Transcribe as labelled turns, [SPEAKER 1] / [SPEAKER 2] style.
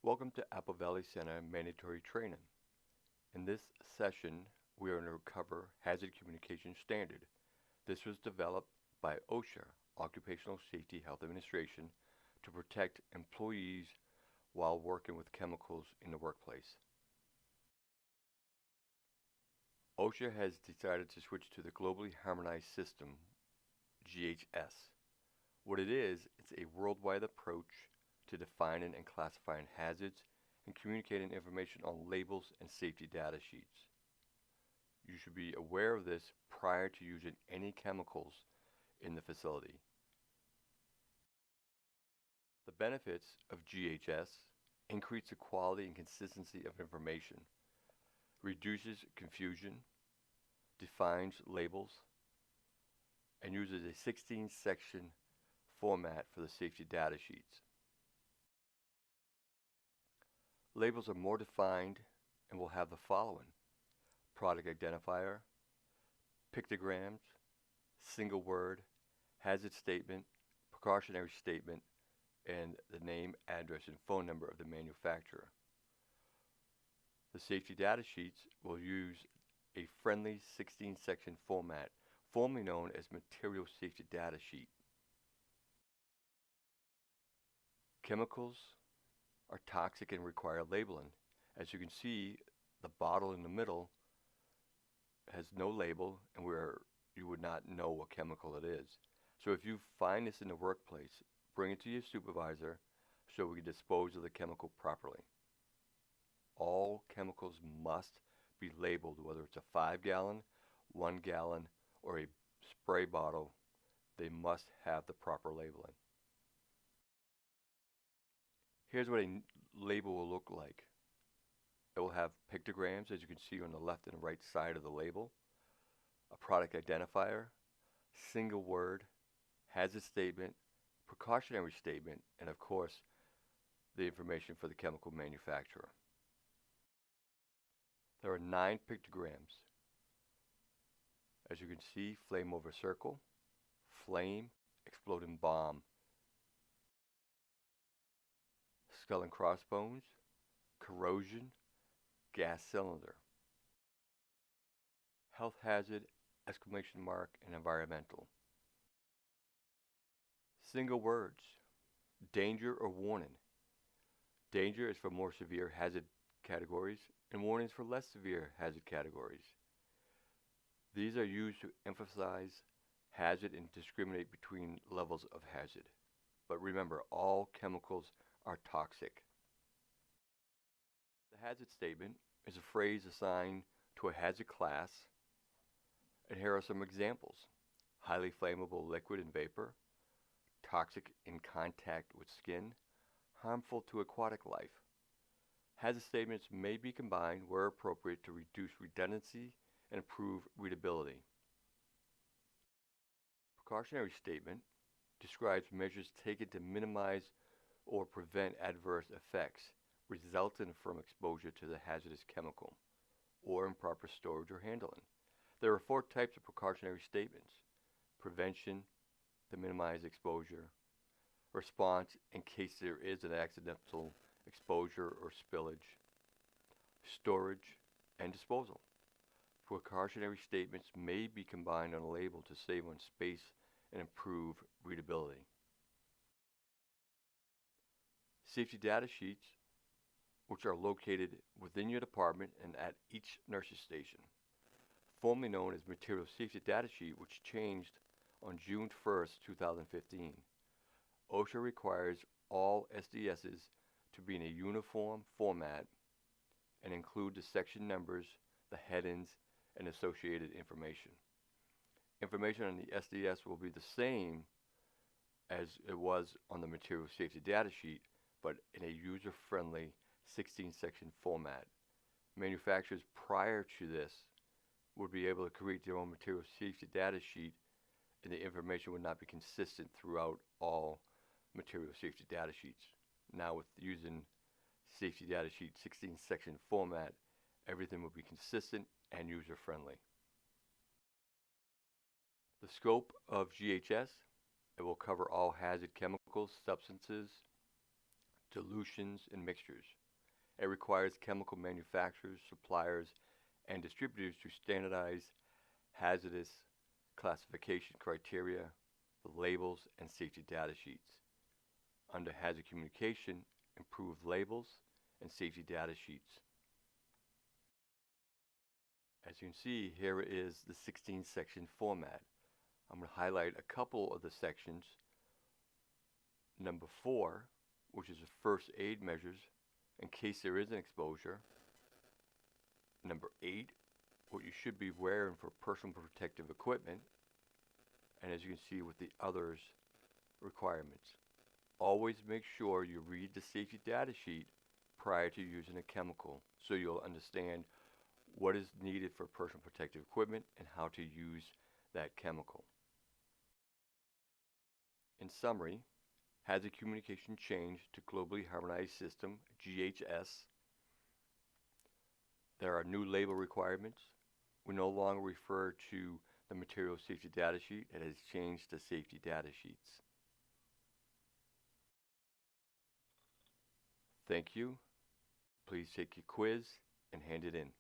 [SPEAKER 1] Welcome to Apple Valley Center Mandatory Training. In this session, we are going to cover Hazard Communication Standard. This was developed by OSHA, Occupational Safety Health Administration, to protect employees while working with chemicals in the workplace. OSHA has decided to switch to the Globally Harmonized System, GHS. What it is, it's a worldwide approach to defining and classifying hazards and communicating information on labels and safety data sheets. You should be aware of this prior to using any chemicals in the facility. The benefits of GHS increase the quality and consistency of information, reduces confusion, defines labels, and uses a 16-section format for the safety data sheets. Labels are more defined and will have the following: product identifier, pictograms, single word, hazard statement, precautionary statement, and the name, address, and phone number of the manufacturer. The safety data sheets will use a friendly 16-section format, formerly known as Material Safety Data Sheet. Chemicals are toxic and require labeling. As you can see, the bottle in the middle has no label, and where you would not know what chemical it is. So if you find this in the workplace, bring it to your supervisor so we can dispose of the chemical properly. All chemicals must be labeled, whether it's a 5-gallon, 1-gallon, or a spray bottle. They must have the proper labeling. Here's what a label will look like. It will have pictograms, as you can see on the left and right side of the label, a product identifier, single word, hazard statement, precautionary statement, and of course, the information for the chemical manufacturer. There are 9 pictograms. As you can see, flame over circle, flame, exploding bomb, skull and crossbones, corrosion, gas cylinder, health hazard, exclamation mark, and environmental. Single words, danger or warning. Danger is for more severe hazard categories, and warnings for less severe hazard categories. These are used to emphasize hazard and discriminate between levels of hazard. But remember, all chemicals are toxic. The hazard statement is a phrase assigned to a hazard class, and here are some examples: highly flammable liquid and vapor, toxic in contact with skin, harmful to aquatic life. Hazard statements may be combined where appropriate to reduce redundancy and improve readability. Precautionary statement describes measures taken to minimize or prevent adverse effects resulting from exposure to the hazardous chemical or improper storage or handling. There are 4 types of precautionary statements: prevention, to minimize exposure; response, in case there is an accidental exposure or spillage; storage; and disposal. Precautionary statements may be combined on a label to save on space and improve readability. Safety data sheets, which are located within your department and at each nurse's station. Formerly known as Material Safety Data Sheet, which changed on June 1st, 2015. OSHA requires all SDSs to be in a uniform format and include the section numbers, the headings, and associated information. Information on the SDS will be the same as it was on the Material Safety Data Sheet, but in a user-friendly 16-section format. Manufacturers prior to this would be able to create their own Material Safety Data Sheet, and the information would not be consistent throughout all Material Safety Data Sheets. Now, with using Safety Data Sheet 16-section format, everything will be consistent and user-friendly. The scope of GHS: it will cover all hazard chemicals, substances, dilutions, and mixtures. It requires chemical manufacturers, suppliers, and distributors to standardize hazardous classification criteria, the labels, and safety data sheets. Under hazard communication, improve labels and safety data sheets. As you can see, here is the 16 section format. I'm going to highlight a couple of the sections. Number 4, which is the first aid measures in case there is an exposure. Number 8, what you should be wearing for personal protective equipment. And as you can see with the others requirements. Always make sure you read the safety data sheet prior to using a chemical so you'll understand what is needed for personal protective equipment and how to use that chemical. In summary, hazard communication changed to globally harmonized system, GHS. There are new label requirements. We no longer refer to the material safety data sheet. It has changed to safety data sheets. Thank you. Please take your quiz and hand it in.